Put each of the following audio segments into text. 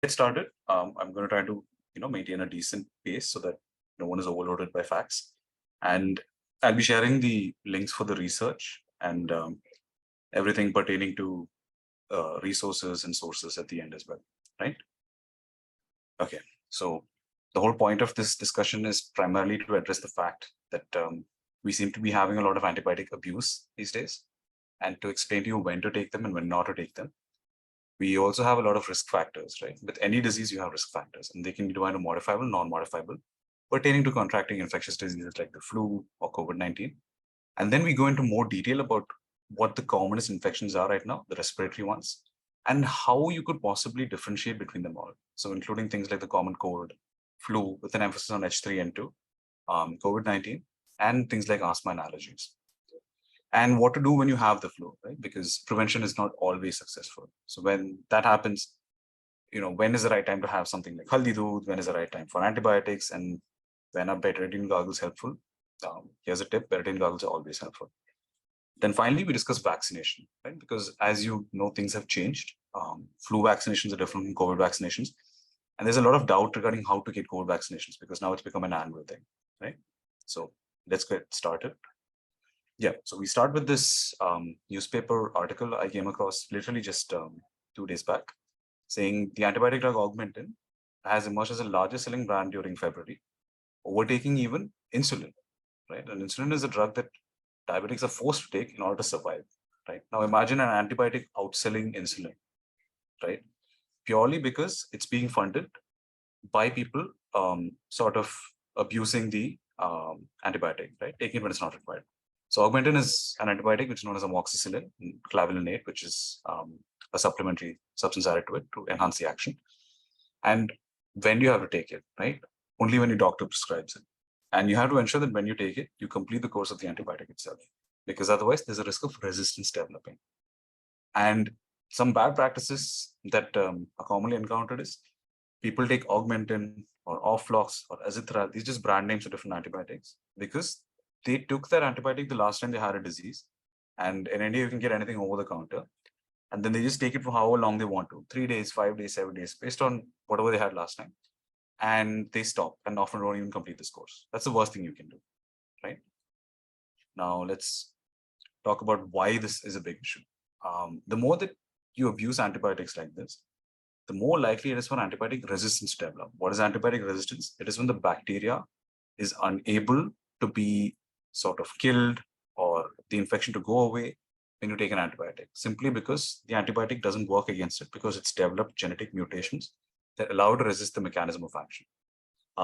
Get started. I'm going to try to maintain a decent pace so that no one is overloaded by facts, and I'll be sharing the links for the research and everything pertaining to resources and sources at the end as well, right? Okay, so the whole point of this discussion is primarily to address the fact that we seem to be having a lot of antibiotic abuse these days, and to explain to you when to take them and when not to take them. We also have a lot of risk factors, right? With any disease, you have risk factors, and they can be divided into modifiable, non-modifiable, pertaining to contracting infectious diseases like the flu or COVID-19. And then we go into more detail about what the commonest infections are right now, the respiratory ones, and how you could possibly differentiate between them all. So including things like the common cold, flu, with an emphasis on H3N2, COVID-19, and things like asthma and allergies. And what to do when you have the flu, right? Because prevention is not always successful. So when that happens, when is the right time to have something like haldi doodh? When is the right time for antibiotics? And when are betadine goggles helpful? Here's a tip: betadine goggles are always helpful. Then finally, we discuss vaccination, right? Because as you know, things have changed. Flu vaccinations are different from COVID vaccinations. And there's a lot of doubt regarding how to get COVID vaccinations because now it's become an annual thing, right? So let's get started. Yeah, so we start with this newspaper article I came across literally just 2 days back, saying the antibiotic drug Augmentin has emerged as the largest selling brand during February, overtaking even insulin, right? And insulin is a drug that diabetics are forced to take in order to survive, right? Now imagine an antibiotic outselling insulin, right? Purely because it's being funded by people sort of abusing the antibiotic, right? Taking it when it's not required. So Augmentin is an antibiotic which is known as amoxicillin, clavulanate, which is a supplementary substance added to it to enhance the action. And when do you have to take it, right? Only when your doctor prescribes it. And you have to ensure that when you take it, you complete the course of the antibiotic itself, because otherwise there's a risk of resistance developing. And some bad practices that are commonly encountered is people take Augmentin or Oflox or Azithral. These are just brand names of different antibiotics because they took that antibiotic the last time they had a disease. And in India, you can get anything over the counter. And then they just take it for however long they want to, 3 days, 5 days, 7 days, based on whatever they had last time. And they stop and often don't even complete this course. That's the worst thing you can do, right? Now let's talk about why this is a big issue. The more that you abuse antibiotics like this, the more likely it is for antibiotic resistance to develop. What is antibiotic resistance? It is when the bacteria is unable to be sort of killed or the infection to go away when you take an antibiotic, simply because the antibiotic doesn't work against it because it's developed genetic mutations that allow it to resist the mechanism of action.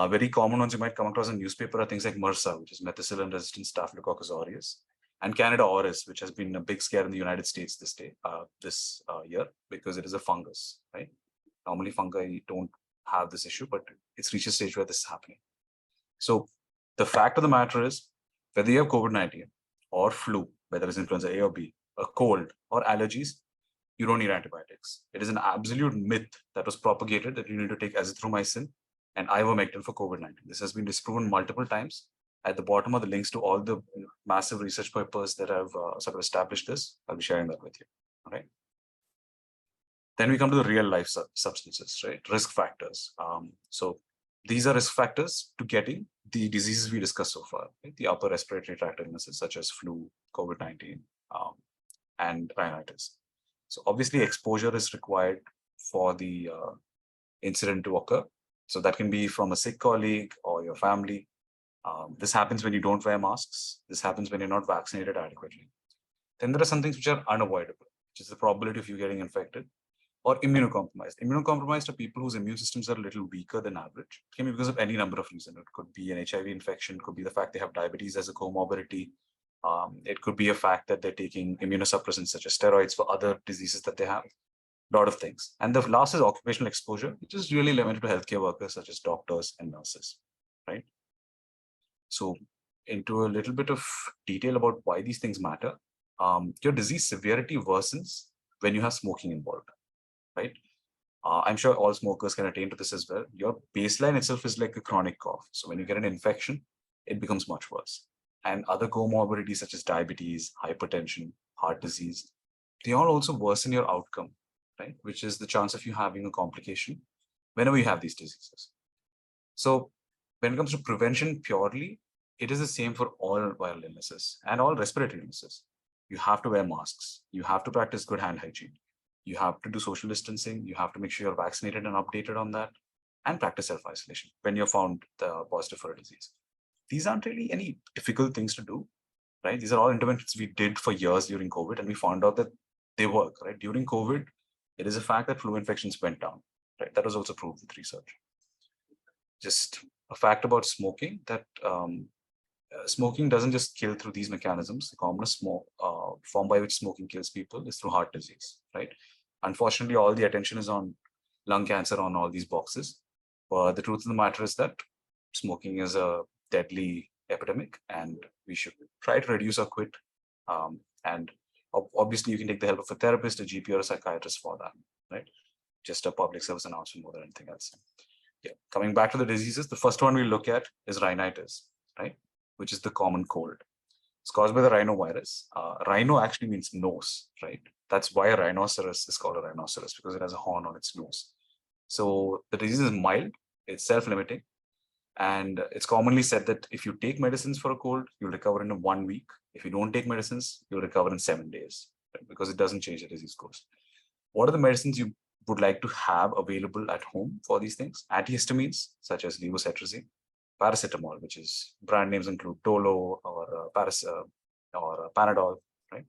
Very common ones you might come across in newspaper are things like MRSA, which is methicillin-resistant Staphylococcus aureus, and Candida auris, which has been a big scare in the United States this year because it is a fungus, right? Normally fungi don't have this issue, but it's reached a stage where this is happening. So the fact of the matter is, whether you have COVID-19 or flu, whether it's influenza A or B, a cold or allergies, you don't need antibiotics. It is an absolute myth that was propagated that you need to take azithromycin and ivermectin for COVID-19. This has been disproven multiple times. At the bottom are the links to all the massive research papers that have sort of established this. I'll be sharing that with you. All right. Then we come to the real life substances, right? Risk factors. So these are risk factors to getting the diseases we discussed so far, right? The upper respiratory tract illnesses such as flu, COVID-19, and rhinitis. So obviously exposure is required for the incident to occur. So that can be from a sick colleague or your family. This happens when you don't wear masks. This happens when you're not vaccinated adequately. Then there are some things which are unavoidable, which is the probability of you getting infected, or immunocompromised. Immunocompromised are people whose immune systems are a little weaker than average. It can be because of any number of reasons. It could be an HIV infection, it could be the fact they have diabetes as a comorbidity. It could be a fact that they're taking immunosuppressants such as steroids for other diseases that they have. A lot of things. And the last is occupational exposure, which is really limited to healthcare workers such as doctors and nurses, right? So into a little bit of detail about why these things matter. Your disease severity worsens when you have smoking involved, right? I'm sure all smokers can attain to this as well. Your baseline itself is like a chronic cough. So when you get an infection, it becomes much worse. And other comorbidities such as diabetes, hypertension, heart disease, they all also worsen your outcome, right? Which is the chance of you having a complication whenever you have these diseases. So when it comes to prevention purely, it is the same for all viral illnesses and all respiratory illnesses. You have to wear masks. You have to practice good hand hygiene. You have to do social distancing. You have to make sure you're vaccinated and updated on that, and practice self-isolation when you're found positive for a disease. These aren't really any difficult things to do, right? These are all interventions we did for years during COVID, and we found out that they work, right? During COVID, it is a fact that flu infections went down, right? That was also proved with research. Just a fact about smoking, that smoking doesn't just kill through these mechanisms. The commonest form by which smoking kills people is through heart disease, right? Unfortunately, all the attention is on lung cancer on all these boxes. But the truth of the matter is that smoking is a deadly epidemic, and we should try to reduce or quit. And obviously, you can take the help of a therapist, a GP, or a psychiatrist for that, right? Just a public service announcement more than anything else. Yeah. Coming back to the diseases, the first one we look at is rhinitis, right? Which is the common cold. It's caused by the rhinovirus. Rhino actually means nose, right? That's why a rhinoceros is called a rhinoceros, because it has a horn on its nose. So the disease is mild, it's self-limiting, and it's commonly said that if you take medicines for a cold, you'll recover in 1 week. If you don't take medicines, you'll recover in 7 days, right? Because it doesn't change the disease course. What are the medicines you would like to have available at home for these things? Antihistamines, such as levocetirizine, paracetamol, which is brand names include Dolo or Panadol, right?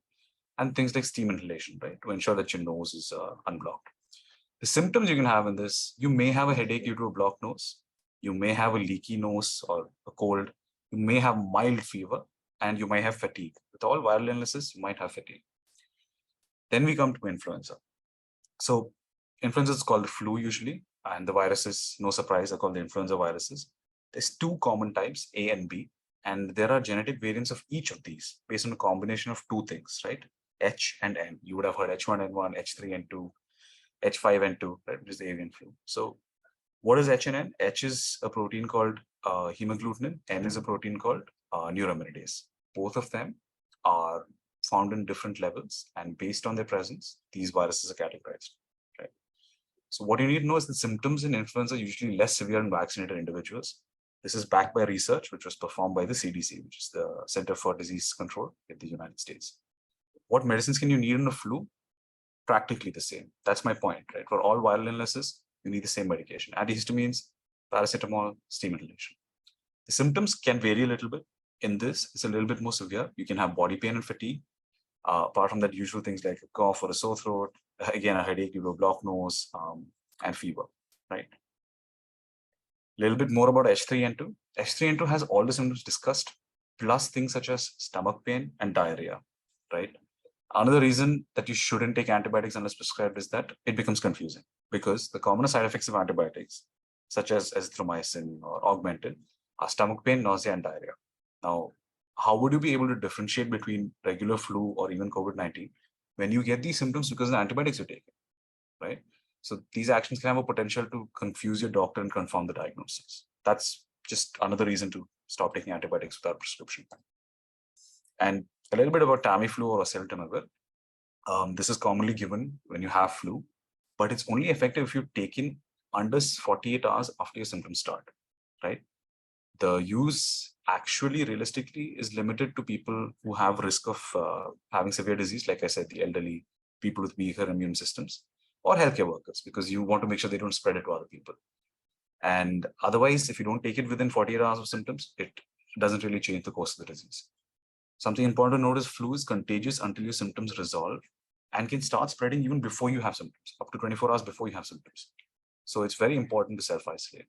And things like steam inhalation, right? To ensure that your nose is unblocked. The symptoms you can have in this, you may have a headache due to a blocked nose. You may have a leaky nose or a cold. You may have mild fever, and you might have fatigue. With all viral illnesses, you might have fatigue. Then we come to influenza. So influenza is called the flu usually, and the viruses, no surprise, are called the influenza viruses. There's two common types, A and B, and there are genetic variants of each of these based on a combination of two things, right? H and N. You would have heard H1N1, H3N2, H5N2, right, which is the avian flu. So what is H and N? H is a protein called hemagglutinin. N is a protein called neuraminidase. Both of them are found in different levels, and based on their presence, these viruses are categorized. Right. So what you need to know is the symptoms in influenza are usually less severe in vaccinated individuals. This is backed by research which was performed by the CDC, which is the Center for Disease Control in the United States. What medicines can you need in a flu? Practically the same. That's my point, right? For all viral illnesses, you need the same medication. Antihistamines, paracetamol, steam inhalation. The symptoms can vary a little bit. In this, it's a little bit more severe. You can have body pain and fatigue. Apart from that, usual things like a cough or a sore throat, again, a headache due to a blocked nose, and fever, right? A little bit more about H3N2. H3N2 has all the symptoms discussed, plus things such as stomach pain and diarrhea, right? Another reason that you shouldn't take antibiotics unless prescribed is that it becomes confusing, because the common side effects of antibiotics, such as azithromycin or augmentin, are stomach pain, nausea, and diarrhea. Now, how would you be able to differentiate between regular flu or even COVID-19 when you get these symptoms because of the antibiotics you're taking, right? So these actions can have a potential to confuse your doctor and confirm the diagnosis. That's just another reason to stop taking antibiotics without prescription. And a little bit about Tamiflu or oseltamivir. This is commonly given when you have flu, but it's only effective if you take in under 48 hours after your symptoms start, right? The use actually realistically is limited to people who have risk of having severe disease, like I said, the elderly, people with weaker immune systems, or healthcare workers, because you want to make sure they don't spread it to other people. And otherwise, if you don't take it within 48 hours of symptoms, it doesn't really change the course of the disease. Something important to note is flu is contagious until your symptoms resolve and can start spreading even before you have symptoms, up to 24 hours before you have symptoms. So it's very important to self-isolate.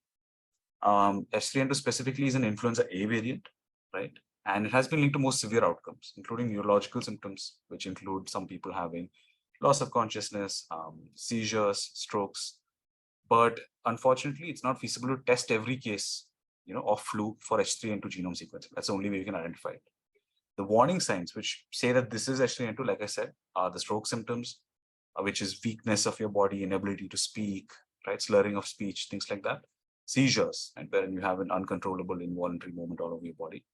H3N2 specifically is an influenza A variant, right? And it has been linked to more severe outcomes, including neurological symptoms, which include some people having loss of consciousness, seizures, strokes. But unfortunately, it's not feasible to test every case, of flu for H3N2 genome sequencing. That's the only way you can identify it. The warning signs, which say that this is H3N2, like I said, are the stroke symptoms, which is weakness of your body, inability to speak, right? Slurring of speech, things like that. Seizures, and wherein you have an uncontrollable involuntary movement all over your body.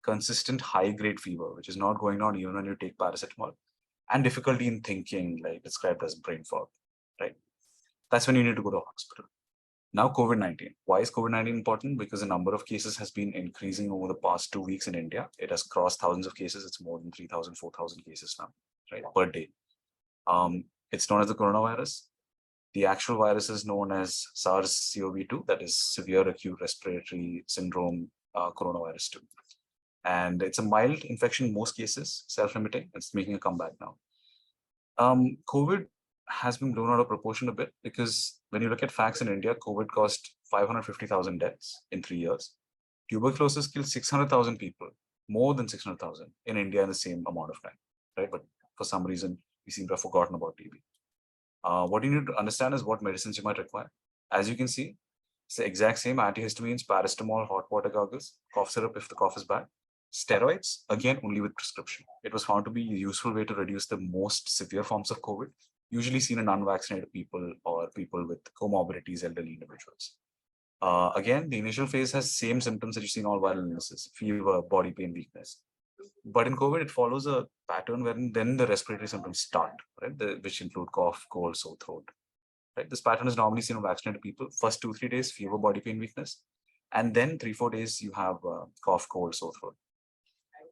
Consistent high-grade fever, which is not going on even when you take paracetamol. And difficulty in thinking, like described as brain fog, right? That's when you need to go to a hospital. Now, COVID-19. Why is COVID-19 important? Because the number of cases has been increasing over the past 2 weeks in India. It has crossed thousands of cases. It's more than 3,000, 4,000 cases now, right, per day. It's known as the coronavirus. The actual virus is known as SARS-CoV-2, that is severe acute respiratory syndrome coronavirus 2. And it's a mild infection in most cases, self-limiting. It's making a comeback now. COVID has been blown out of proportion a bit because when you look at facts in India, COVID caused 550,000 deaths in 3 years. Tuberculosis killed 600,000 people, more than 600,000 in India in the same amount of time, right? But for some reason, we seem to have forgotten about TB. What you need to understand is what medicines you might require. As you can see, it's the exact same: antihistamines, paracetamol, hot water gargles, cough syrup if the cough is bad. Steroids, again, only with prescription. It was found to be a useful way to reduce the most severe forms of COVID, usually seen in unvaccinated people or people with comorbidities, elderly individuals. Again, the initial phase has same symptoms that you see in all viral illnesses: fever, body pain, weakness. But in COVID, it follows a pattern wherein then the respiratory symptoms start, right? Which include cough, cold, sore throat. Right? This pattern is normally seen in vaccinated people. First 2-3 days, fever, body pain, weakness. And then 3-4 days, you have cough, cold, sore throat.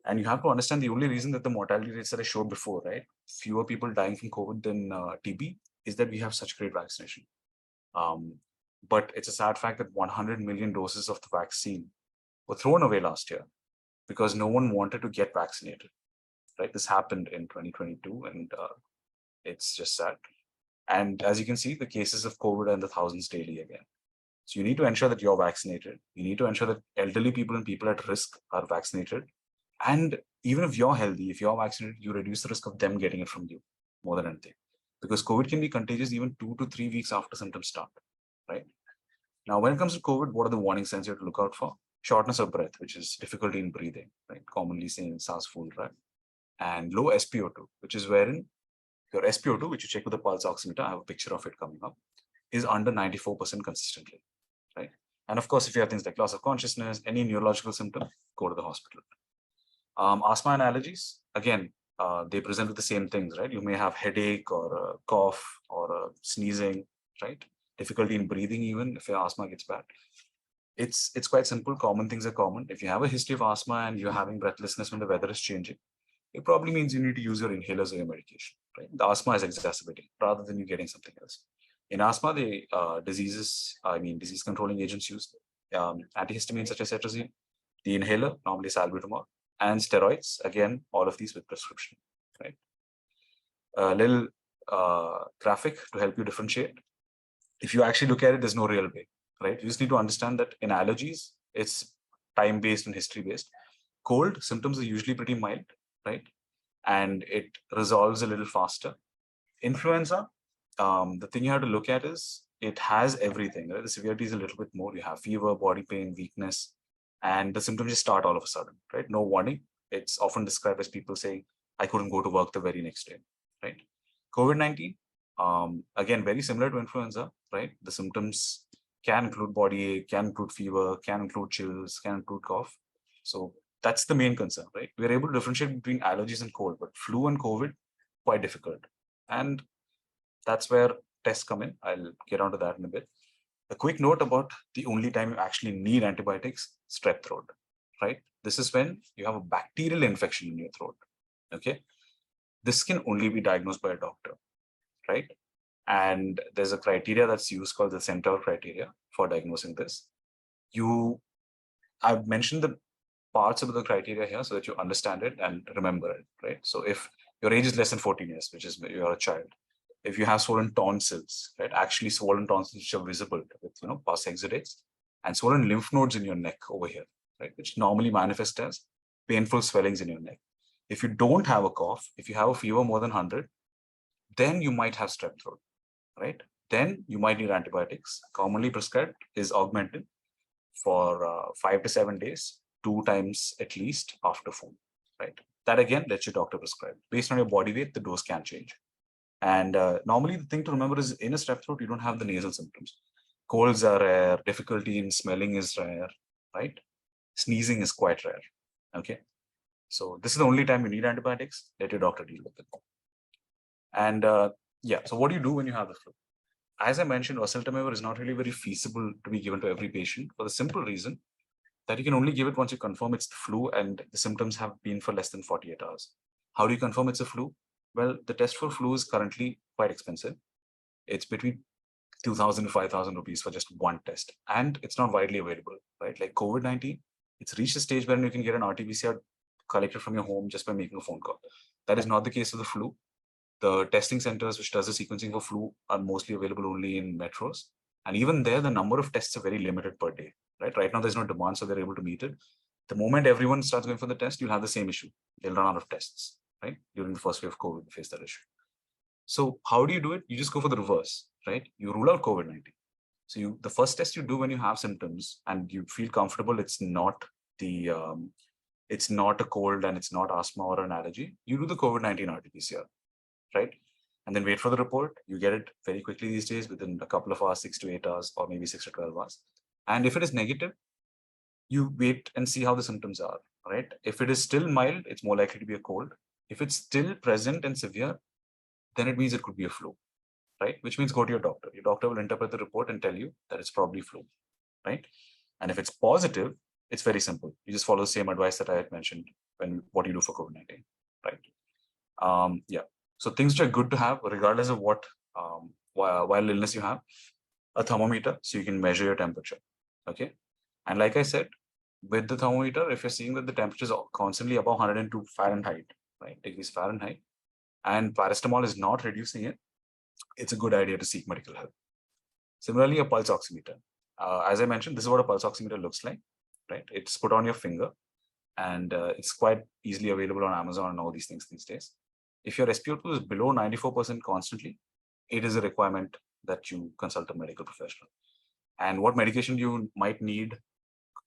And you have to understand the only reason that the mortality rates that I showed before, right? Fewer people dying from COVID than TB, is that we have such great vaccination. But it's a sad fact that 100 million doses of the vaccine were thrown away last year because no one wanted to get vaccinated, right? This happened in 2022, and it's just sad. And as you can see, the cases of COVID are in the thousands daily again. So you need to ensure that you're vaccinated. You need to ensure that elderly people and people at risk are vaccinated. And even if you're healthy, if you're vaccinated, you reduce the risk of them getting it from you more than anything. Because COVID can be contagious even 2 to 3 weeks after symptoms start, right? Now, when it comes to COVID, what are the warning signs you have to look out for? Shortness of breath, which is difficulty in breathing, right? Commonly seen SARS-CoV-2, and low SpO2, which is wherein your SpO2, which you check with the pulse oximeter, I have a picture of it coming up, is under 94% consistently, right? And of course, if you have things like loss of consciousness, any neurological symptom, go to the hospital. Asthma and allergies, again, they present with the same things, right? You may have headache or a cough or a sneezing, right? Difficulty in breathing, even if your asthma gets bad. It's quite simple. Common things are common. If you have a history of asthma and you're having breathlessness when the weather is changing, it probably means you need to use your inhalers or your medication, right? The asthma is exacerbating rather than you getting something else. In asthma, the disease controlling agents used, antihistamines such as cetirizine, the inhaler, normally salbutamol, and steroids, again, all of these with prescription, right? A little graphic to help you differentiate. If you actually look at it, there's no real way, right? You just need to understand that in allergies, it's time-based and history-based. Cold symptoms are usually pretty mild, right? And it resolves a little faster. Influenza, the thing you have to look at is it has everything, right? The severity is a little bit more. You have fever, body pain, weakness, and the symptoms just start all of a sudden, right? No warning. It's often described as people saying, I couldn't go to work the very next day, right? COVID-19, again, very similar to influenza, right? The symptoms can include body ache, can include fever, can include chills, can include cough. So that's the main concern, right? We're able to differentiate between allergies and cold, but flu and COVID, quite difficult. And that's where tests come in. I'll get onto that in a bit. A quick note about the only time you actually need antibiotics: strep throat, right? This is when you have a bacterial infection in your throat, okay? This can only be diagnosed by a doctor, right? And there's a criteria that's used called the Center criteria for diagnosing this. I've mentioned the parts of the criteria here so that you understand it and remember it, right? So if your age is less than 14 years, which is you're a child, if you have swollen tonsils, right, actually swollen tonsils which are visible with, pus exudates, and swollen lymph nodes in your neck over here, right, which normally manifest as painful swellings in your neck. If you don't have a cough, if you have a fever more than 100, then you might have strep throat, right? Then you might need antibiotics. Commonly prescribed is Augmentin for 5 to 7 days, 2 times at least after food, right? That again, let your doctor prescribe. Based on your body weight, the dose can change. And normally the thing to remember is in a strep throat, you don't have the nasal symptoms. Colds are rare, difficulty in smelling is rare, right? Sneezing is quite rare, okay? So this is the only time you need antibiotics. Let your doctor deal with it. And yeah, so what do you do when you have the flu? As I mentioned, oseltamivir is not really very feasible to be given to every patient for the simple reason that you can only give it once you confirm it's the flu and the symptoms have been for less than 48 hours. How do you confirm it's a flu? Well, the test for flu is currently quite expensive. It's between 2,000 to 5,000 rupees for just one test. And it's not widely available, right? Like COVID-19, it's reached a stage where you can get an RT-PCR collected from your home just by making a phone call. That is not the case of the flu. The testing centers which does the sequencing for flu are mostly available only in metros. And even there, the number of tests are very limited per day, right? Right now, there's no demand, so they're able to meet it. The moment everyone starts going for the test, you'll have the same issue. They'll run out of tests, right? During the first wave of COVID, we faced that issue. So how do you do it? You just go for the reverse, right? You rule out COVID-19. So the first test you do when you have symptoms and you feel comfortable, it's not a cold and it's not asthma or an allergy. You do the COVID-19 RT-PCR, right? And then wait for the report. You get it very quickly these days within a couple of hours, 6 to 8 hours, or maybe 6 to 12 hours. And if it is negative, you wait and see how the symptoms are, right? If it is still mild, it's more likely to be a cold. If it's still present and severe, then it means it could be a flu, right? Which means go to your doctor. Your doctor will interpret the report and tell you that it's probably flu, right? And if it's positive, it's very simple. You just follow the same advice that I had mentioned when what you do for COVID-19, right? Yeah. So things which are good to have, regardless of what wild illness you have, a thermometer so you can measure your temperature, okay? And like I said, with the thermometer, if you're seeing that the temperature is constantly above 102 Fahrenheit, right, degrees Fahrenheit, and paracetamol is not reducing it, it's a good idea to seek medical help. Similarly, a pulse oximeter. As I mentioned, this is what a pulse oximeter looks like, right? It's put on your finger and it's quite easily available on Amazon and all these things these days. If your SpO2 is below 94% constantly, it is a requirement that you consult a medical professional. And what medication you might need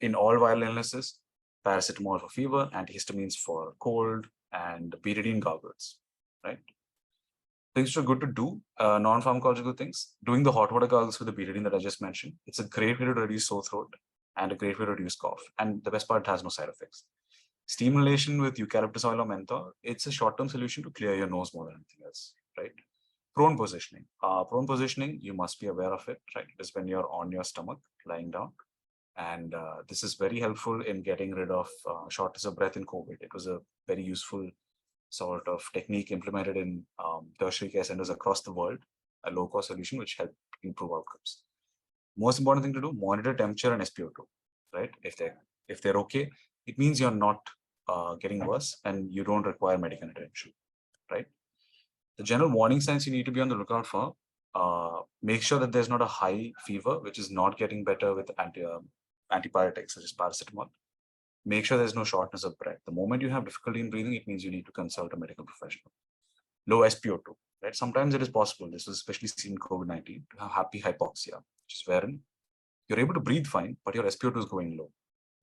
in all viral illnesses: paracetamol for fever, antihistamines for cold, and betadine goggles, right? Things which are good to do, non-pharmacological things, doing the hot water goggles with the betadine that I just mentioned. It's a great way to reduce sore throat and a great way to reduce cough. And the best part, it has no side effects. Steam inhalation with eucalyptus oil or menthol, it's a short-term solution to clear your nose more than anything else, right? Prone positioning. Prone positioning, you must be aware of it, right? It is when you're on your stomach, lying down. And this is very helpful in getting rid of shortness of breath in COVID. It was a very useful sort of technique implemented in tertiary care centers across the world, a low-cost solution which helped improve outcomes. Most important thing to do, monitor temperature and SpO2, right? If they're okay, it means you're not getting worse and you don't require medical intervention, right? The general warning signs you need to be on the lookout for, make sure that there's not a high fever, which is not getting better with antipyretics such as paracetamol. Make sure there's no shortness of breath. The moment you have difficulty in breathing, it means you need to consult a medical professional. Low SpO2, right? Sometimes it is possible, this was especially seen in COVID-19, to have happy hypoxia, which is wherein you're able to breathe fine, but your SpO2 is going low,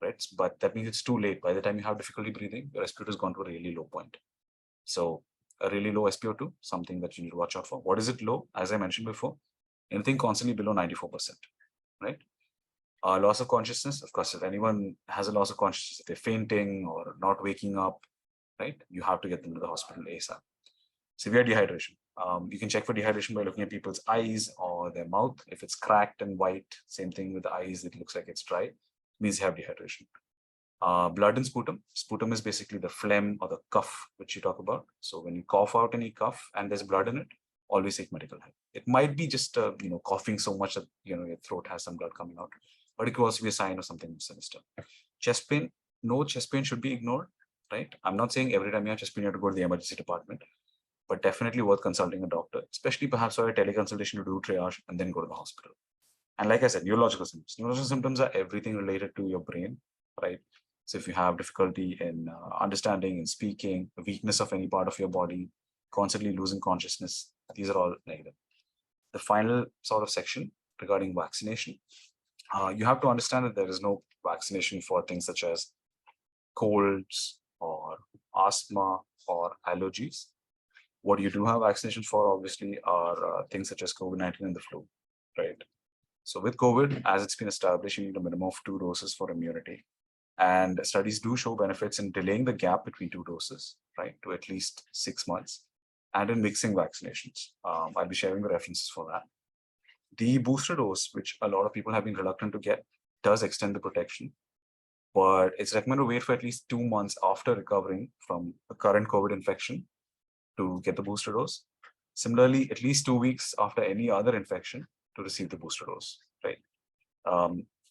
right? But that means it's too late. By the time you have difficulty breathing, your SpO2 has gone to a really low point. So a really low SpO2, something that you need to watch out for. What is it low? As I mentioned before, anything constantly below 94%, right? Loss of consciousness, of course, if anyone has a loss of consciousness, if they're fainting or not waking up, right, you have to get them to the hospital ASAP. Severe dehydration. You can check for dehydration by looking at people's eyes or their mouth. If it's cracked and white, same thing with the eyes, it looks like it's dry, it means you have dehydration. Blood and sputum. Sputum is basically the phlegm or the cough which you talk about. So when you cough out any cough and there's blood in it, always seek medical help. It might be just coughing so much that your throat has some blood coming out, but it could also be a sign of something sinister. Chest pain. No chest pain should be ignored, right? I'm not saying every time you have chest pain you have to go to the emergency department, but definitely worth consulting a doctor, especially perhaps for a teleconsultation to do triage and then go to the hospital. And like I said, neurological symptoms. Neurological symptoms are everything related to your brain, right? So if you have difficulty in understanding and speaking, weakness of any part of your body, constantly losing consciousness, these are all negative. The final sort of section regarding vaccination, you have to understand that there is no vaccination for things such as colds or asthma or allergies. What you do have vaccinations for, obviously, are things such as COVID-19 and the flu, right? So with COVID, as it's been established, you need a minimum of 2 doses for immunity. And studies do show benefits in delaying the gap between 2 doses, right, to at least 6 months, and in mixing vaccinations. I'll be sharing the references for that. The booster dose, which a lot of people have been reluctant to get, does extend the protection, but it's recommended to wait for at least 2 months after recovering from a current COVID infection to get the booster dose. Similarly, at least 2 weeks after any other infection to receive the booster dose, right?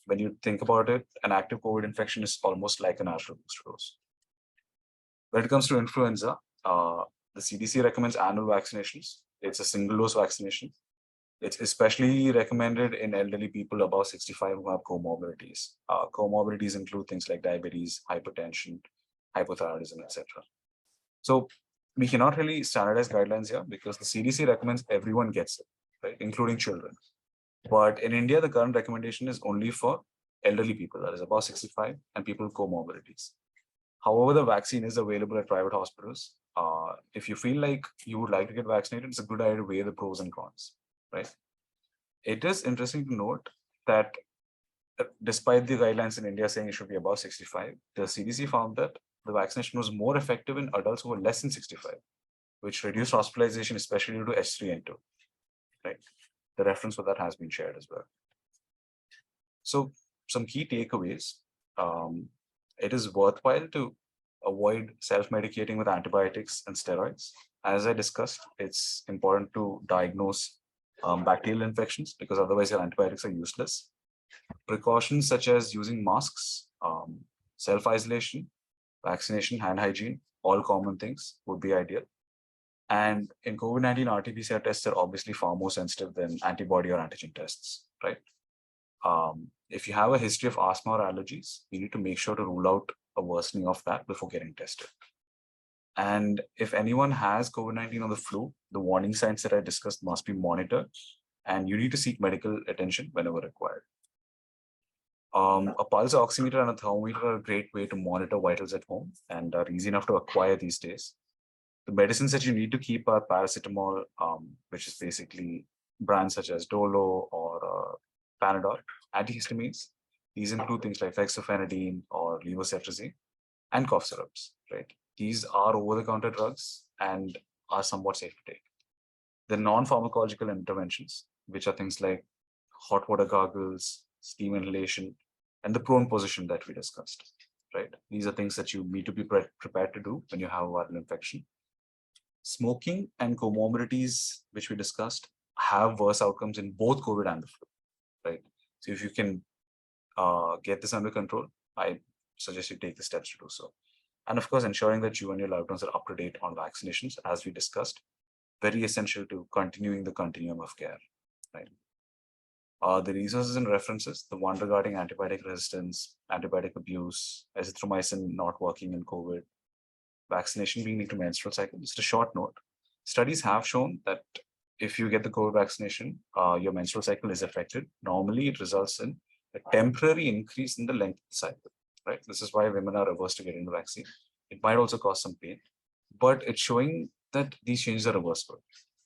When you think about it, an active COVID infection is almost like a natural booster dose. When it comes to influenza, the CDC recommends annual vaccinations. It's a single dose vaccination. It's especially recommended in elderly people above 65 who have comorbidities. Comorbidities include things like diabetes, hypertension, hypothyroidism, etc. So we cannot really standardize guidelines here because the CDC recommends everyone gets it, right, including children. But in India, the current recommendation is only for elderly people, that is above 65, and people with comorbidities. However, the vaccine is available at private hospitals. If you feel like you would like to get vaccinated, it's a good idea to weigh the pros and cons, right? It is interesting to note that despite the guidelines in India saying it should be above 65, the CDC found that the vaccination was more effective in adults who were less than 65, which reduced hospitalization, especially due to H3N2, right? The reference for that has been shared as well. So some key takeaways. It is worthwhile to avoid self-medicating with antibiotics and steroids. As I discussed, it's important to diagnose bacterial infections because otherwise your antibiotics are useless. Precautions such as using masks, self-isolation, vaccination, hand hygiene, all common things would be ideal. And in COVID-19, RT-PCR tests are obviously far more sensitive than antibody or antigen tests, right? If you have a history of asthma or allergies, you need to make sure to rule out a worsening of that before getting tested. And if anyone has COVID-19 or the flu, the warning signs that I discussed must be monitored, and you need to seek medical attention whenever required. A pulse oximeter and a thermometer are a great way to monitor vitals at home and are easy enough to acquire these days. The medicines that you need to keep are paracetamol, which is basically brands such as Dolo or Panadol, antihistamines. These include things like fexofenadine or levocetirizine, and cough syrups, right? These are over-the-counter drugs and are somewhat safe to take. The non-pharmacological interventions, which are things like hot water gargles, steam inhalation, and the prone position that we discussed, right? These are things that you need to be prepared to do when you have a viral infection. Smoking and comorbidities, which we discussed, have worse outcomes in both COVID and the flu, right? So if you can get this under control, I suggest you take the steps to do so. And of course, ensuring that you and your loved ones are up to date on vaccinations, as we discussed, very essential to continuing the continuum of care, right? The resources and references, the one regarding antibiotic resistance, antibiotic abuse, azithromycin not working in COVID, vaccination being linked to menstrual cycle. Just a short note. Studies have shown that if you get the COVID vaccination, your menstrual cycle is affected. Normally, it results in a temporary increase in the length of the cycle, right? This is why women are averse to getting the vaccine. It might also cause some pain, but it's showing that these changes are reversible,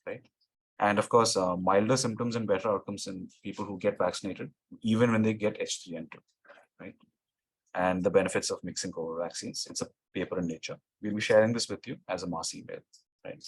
right? And of course, milder symptoms and better outcomes in people who get vaccinated, even when they get H3N2, right? And the benefits of mixing COVID vaccines. It's a paper in Nature. We'll be sharing this with you as a mass email, right?